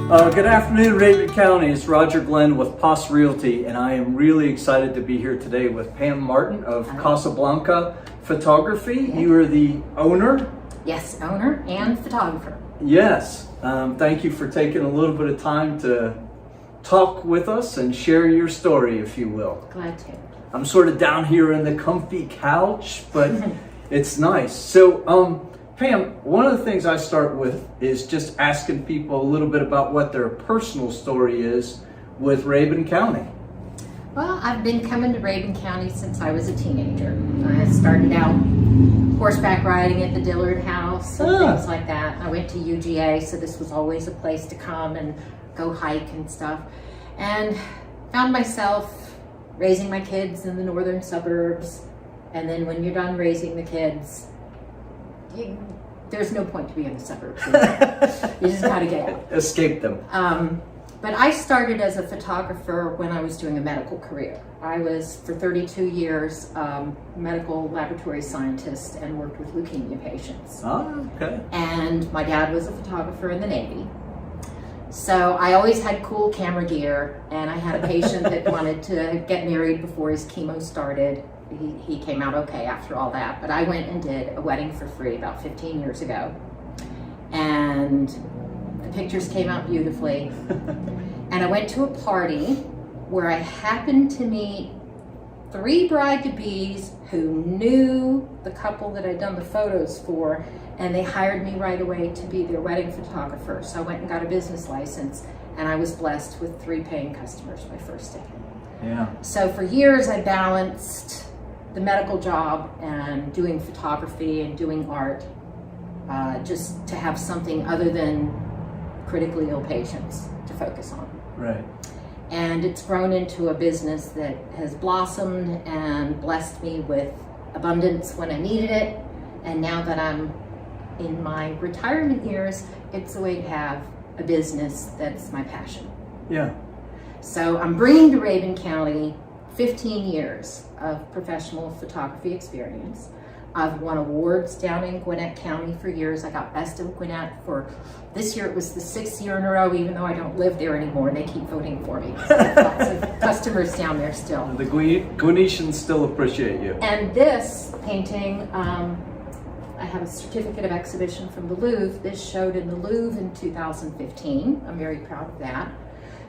Good afternoon, Rabun County. It's Roger Glenn with POS Realty, and I am really excited to be here today with Pam Martin of Casablanca Photography. You are the owner? Yes, owner and photographer. Yes. Thank you for taking a little bit of time to talk with us and share your story, if you will. Glad to. I'm sort of down here in the comfy couch, but it's nice. So, Pam, one of the things I start with is just asking people a little bit about what their personal story is with Rabun County. Well, I've been coming to Rabun County since I was a teenager. I started out horseback riding at the Dillard House and things like that. I went to UGA, so this was always a place to come and go hike and stuff. And found myself raising my kids in the northern suburbs. And then when you're done raising the kids, there's no point to be in the suburbs. You just gotta get out. Escape them. But I started as a photographer when I was doing a medical career. I was, for 32 years, medical laboratory scientist and worked with leukemia patients. Oh, okay. And my dad was a photographer in the Navy. So I always had cool camera gear, and I had a patient that wanted to get married before his chemo started. He came out okay after all that, but I went and did a wedding for free about 15 years ago. And the pictures came out beautifully. And I went to a party where I happened to meet 3 bride-to-bes who knew the couple that I'd done the photos for, and they hired me right away to be their wedding photographer. So I went and got a business license, and I was blessed with 3 paying customers my first day. Yeah. So for years I balanced the medical job and doing photography and doing art, just to have something other than critically ill patients to focus on. Right. And it's grown into a business that has blossomed and blessed me with abundance when I needed it. And now that I'm in my retirement years, it's a way to have a business that's my passion. Yeah. So I'm bringing to Rabun County 15 years of professional photography experience. I've won awards down in Gwinnett County for years. I got Best of Gwinnett for, this year it was the 6th year in a row, even though I don't live there anymore, and they keep voting for me. So I have lots of customers down there still. The Gwinnetians still appreciate you. And this painting, I have a certificate of exhibition from the Louvre. This showed in the Louvre in 2015. I'm very proud of that.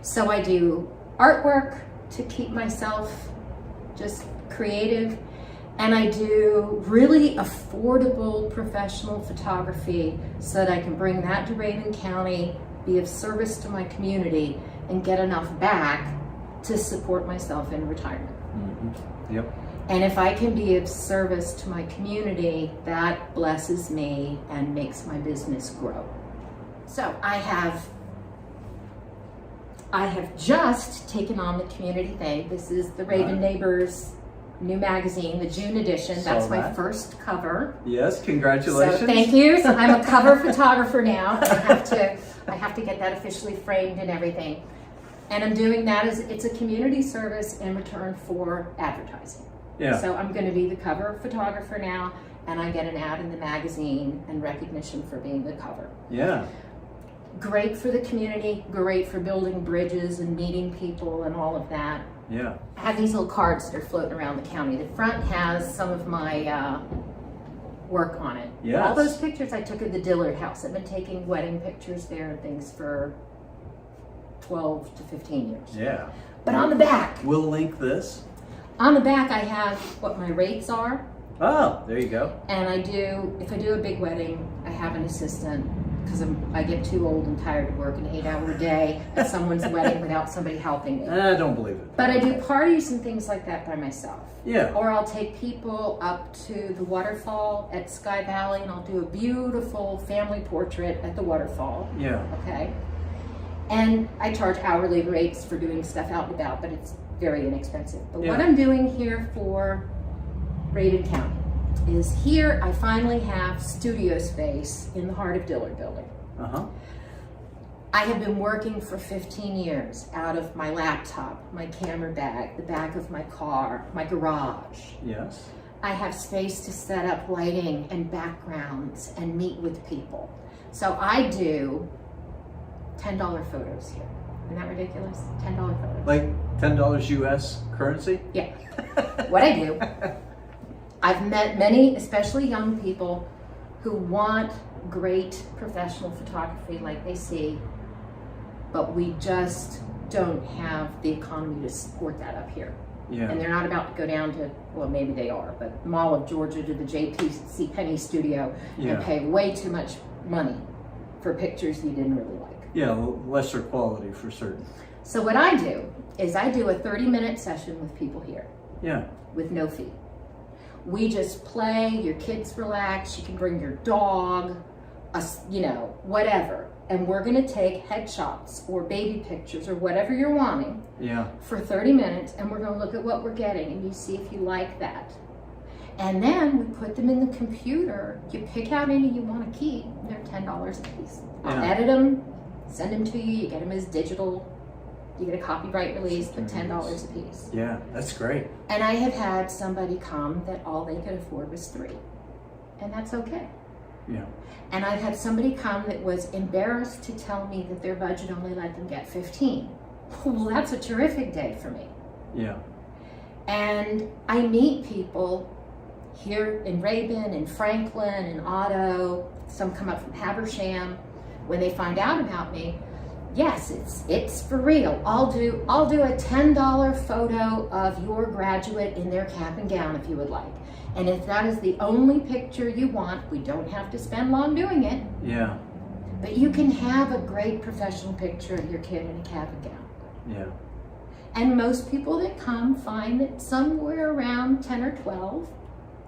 So I do artwork to keep myself just creative, and I do really affordable professional photography so that I can bring that to Rabun County, be of service to my community, and get enough back to support myself in retirement. Mm-hmm. Yep. And if I can be of service to my community, that blesses me and makes my business grow. So I have just taken on the community thing. This is the Rabun Neighbors new magazine, the June edition. That's my first cover. Yes, congratulations. So thank you. So I'm a cover photographer now. I have to get that officially framed and everything. And I'm doing that as it's a community service in return for advertising. Yeah. So I'm going to be the cover photographer now, and I get an ad in the magazine and recognition for being the cover. Yeah. Great for the community, great for building bridges and meeting people and all of that. Yeah. I have these little cards that are floating around the county. The front has some of my work on it. Yes. All those pictures I took at the Dillard House. I've been taking wedding pictures there and things for 12 to 15 years. Yeah. But on the back. We'll link this. On the back I have what my rates are. Oh, there you go. And if I do a big wedding, I have an assistant, because I get too old and tired to work an 8-hour day at someone's wedding without somebody helping me. I don't believe it. But I do parties and things like that by myself. Yeah. Or I'll take people up to the waterfall at Sky Valley, and I'll do a beautiful family portrait at the waterfall. Yeah. Okay. And I charge hourly rates for doing stuff out and about, but it's very inexpensive. But what I'm doing here for Rabun County is here I finally have studio space in the heart of Dillard Building. Uh-huh. I have been working for 15 years out of my laptop, my camera bag, the back of my car, my garage. Yes. I have space to set up lighting and backgrounds and meet with people. So I do $10 photos here. Isn't that ridiculous? $10 photos. Like $10 US currency? Yeah. What I do, I've met many, especially young people, who want great professional photography like they see, but we just don't have the economy to support that up here. Yeah. And they're not about to go down to, well, maybe they are, but Mall of Georgia to the JC Penney studio and pay way too much money for pictures you didn't really like. Yeah, lesser quality for certain. So what I do is I do a 30-minute session with people here. Yeah. With no fee. We just play, your kids relax, you can bring your dog, whatever. And we're gonna take headshots or baby pictures or whatever you're wanting for 30 minutes, and we're gonna look at what we're getting and you see if you like that. And then we put them in the computer, you pick out any you wanna keep, they're $10 a piece. I'll edit them, send them to you, you get them as digital, you get a copyright release, but $10 a piece. Yeah, that's great. And I have had somebody come that all they could afford was 3, and that's okay. Yeah. And I've had somebody come that was embarrassed to tell me that their budget only let them get 15. Well, that's a terrific day for me. Yeah. And I meet people here in Rabun, in Franklin, in Otto, some come up from Habersham. When they find out about me, yes, it's for real. I'll do a $10 photo of your graduate in their cap and gown if you would like. And if that is the only picture you want, we don't have to spend long doing it. Yeah. But you can have a great professional picture of your kid in a cap and gown. Yeah. And most people that come find that somewhere around 10 or 12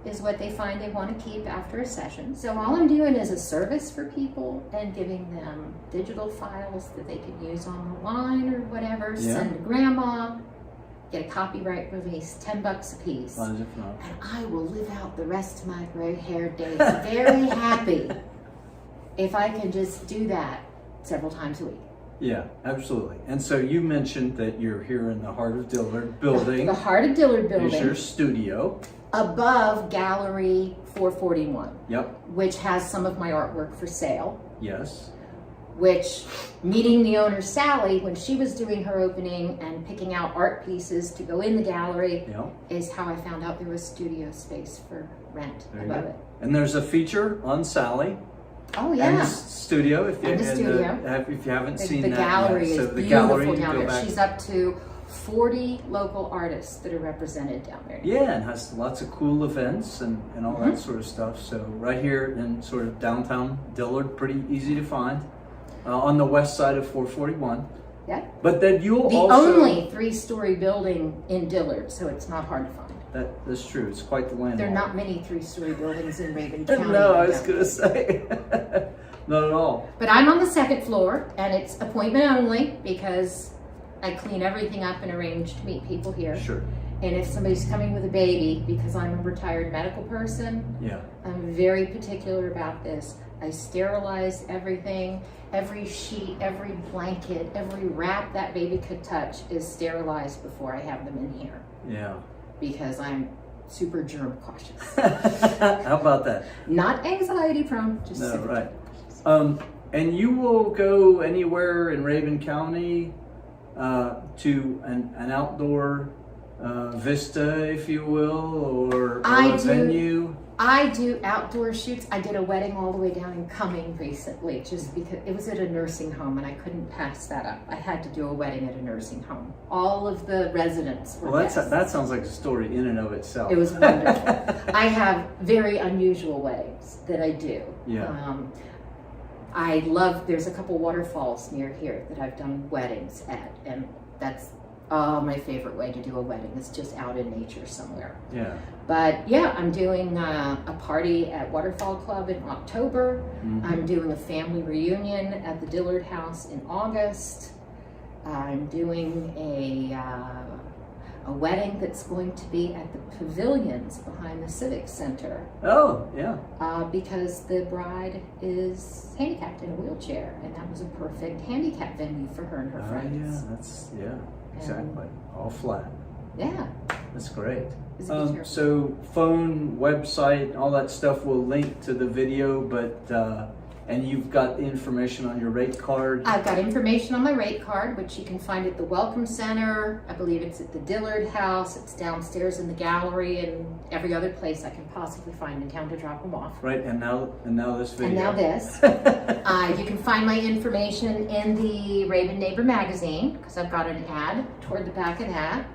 is what they find they want to keep after a session. So all I'm doing is a service for people and giving them digital files that they can use online or whatever, send to grandma, get a copyright release, $10 a piece. And I will live out the rest of my gray-haired days very happy if I can just do that several times a week. Yeah, absolutely. And so you mentioned that you're here in the Heart of Dillard building. The Heart of Dillard building. Is your studio. Above Gallery 441. Yep. Which has some of my artwork for sale. Yes. Which, meeting the owner Sally when she was doing her opening and picking out art pieces to go in the gallery is how I found out there was studio space for rent above it. And there's a feature on Sally. Oh yeah. And the studio, if you haven't seen the that gallery yet. is So the beautiful gallery, down go there. back. She's up to 40 local artists that are represented down there. Yeah, and has lots of cool events and all that sort of stuff. So right here in sort of downtown Dillard, pretty easy to find. On the west side of 441. Yeah. But then you'll the also... only 3-story building in Dillard, so it's not hard to find. That's true. It's quite the landmark. There are not many 3-story buildings in Rabun County. No, I was going to say. Not at all. But I'm on the 2nd floor, and it's appointment only because I clean everything up and arrange to meet people here. Sure. And if somebody's coming with a baby, because I'm a retired medical person, I'm very particular about this. I sterilize everything. Every sheet, every blanket, every wrap that baby could touch is sterilized before I have them in here. Yeah. Because I'm super germ cautious. How about that? Not anxiety prone, just super right. cautious. And you will go anywhere in Rabun County to an outdoor vista, if you will, or a venue? I do outdoor shoots. I did a wedding all the way down in Cumming recently, just because it was at a nursing home and I couldn't pass that up. I had to do a wedding at a nursing home. All of the residents were guests. That sounds like a story in and of itself. It was wonderful. I have very unusual weddings that I do. Yeah. I love, there's a couple waterfalls near here that I've done weddings at, and that's my favorite way to do a wedding is just out in nature somewhere. Yeah. But yeah, I'm doing a party at Waterfall Club in October. I'm doing a family reunion at the Dillard House in August. I'm doing a wedding that's going to be at the pavilions behind the Civic Center. Oh, yeah. Because the bride is handicapped in a wheelchair, and that was a perfect handicap venue for her and her friends. Exactly. All flat. Yeah. That's great. So phone, website, all that stuff will link to the video, but And you've got information on your rate card? I've got information on my rate card, which you can find at the Welcome Center. I believe it's at the Dillard House. It's downstairs in the gallery, and every other place I can possibly find in town to drop them off. Right, and now this video. And now this. You can find my information in the Raven Neighbor magazine, because I've got an ad toward the back of that.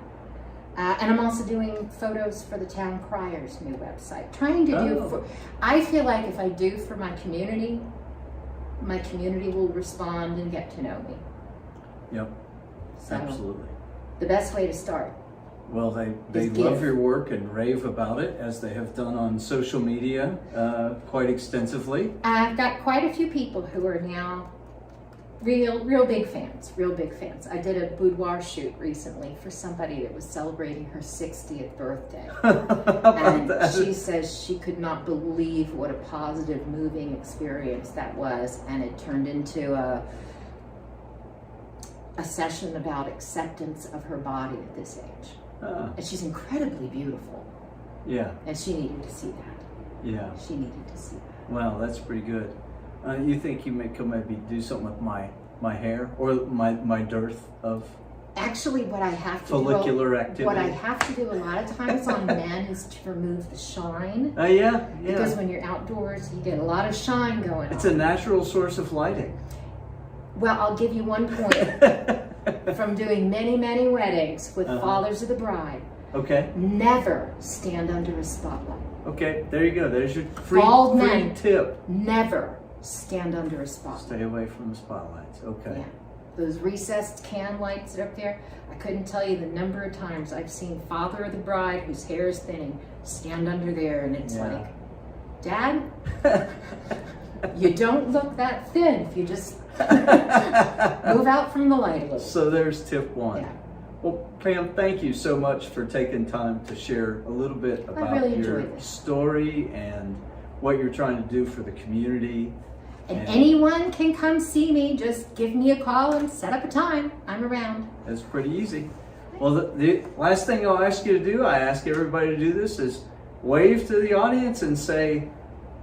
And I'm also doing photos for the Town Crier's new website. I feel like if I do for my community will respond and get to know me. Yep, So, absolutely. the best way to start. Well, they Just love give. your work and rave about it, as they have done on social media quite extensively. I've got quite a few people who are now real big fans, I did a boudoir shoot recently for somebody that was celebrating her 60th birthday. And she says she could not believe what a positive, moving experience that was, and it turned into a session about acceptance of her body at this age. And she's incredibly beautiful. Yeah. And she needed to see that. Yeah. She needed to see that. Wow, that's pretty good. You think you could maybe do something with my hair or my dearth of Actually, what I have to follicular activity? What I have to do a lot of times on men is to remove the shine. Yeah. Because when you're outdoors, you get a lot of shine going on. It's a natural source of lighting. Well, I'll give you one point from doing many weddings with fathers of the bride. Okay. Never stand under a spotlight. Okay, there you go. There's your free tip. Never stand under a spotlight. Stay away from the spotlights. Okay. Yeah. Those recessed can lights that are up there, I couldn't tell you the number of times I've seen father of the bride whose hair is thinning stand under there, and it's like, Dad, you don't look that thin if you just move out from the light a little. So there's tip one. Yeah. Well, Pam, thank you so much for taking time to share a little bit about your story and what you're trying to do for the community. And anyone can come see me. Just give me a call and set up a time. I'm around. That's pretty easy. Well, the last thing I'll ask you to do, I ask everybody to do this, is wave to the audience and say,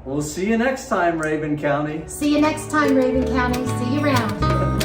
we'll see you next time, Rabun County. See you next time, Raven County. See you around.